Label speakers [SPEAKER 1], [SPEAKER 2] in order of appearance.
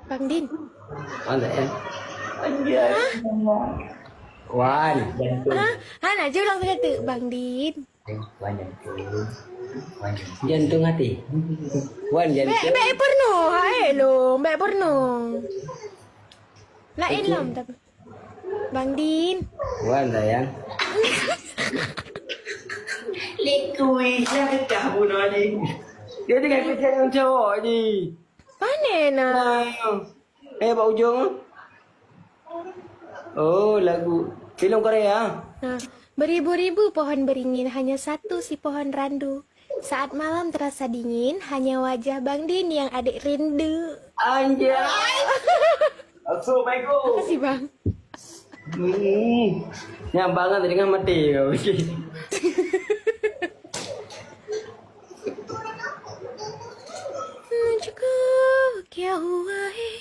[SPEAKER 1] Bang Din.
[SPEAKER 2] Wan tak ya? Wan jantung.
[SPEAKER 1] Hah, Najwa langsung kata Bang Din.
[SPEAKER 2] Wan jantung. Wan jantung hati. Wan jantung.
[SPEAKER 1] Baik porno, hai lo, baik porno. Lain lam tapi. Bang Din.
[SPEAKER 2] Wan sayang. Lekui lah kamu ni. Dia tengah kerja dengan cowok ni.
[SPEAKER 1] Mana nak?
[SPEAKER 2] Pak Ujung. Oh, lagu filem Korea.
[SPEAKER 1] Nah, beribu-ribu pohon beringin, hanya satu si pohon randu. Saat malam terasa dingin, hanya wajah Bang Din yang adik rindu.
[SPEAKER 2] Anjay. Assalamualaikum.
[SPEAKER 1] Makasih Bang.
[SPEAKER 2] Yang banget dengan mati kau.
[SPEAKER 1] मुझको क्या हुआ है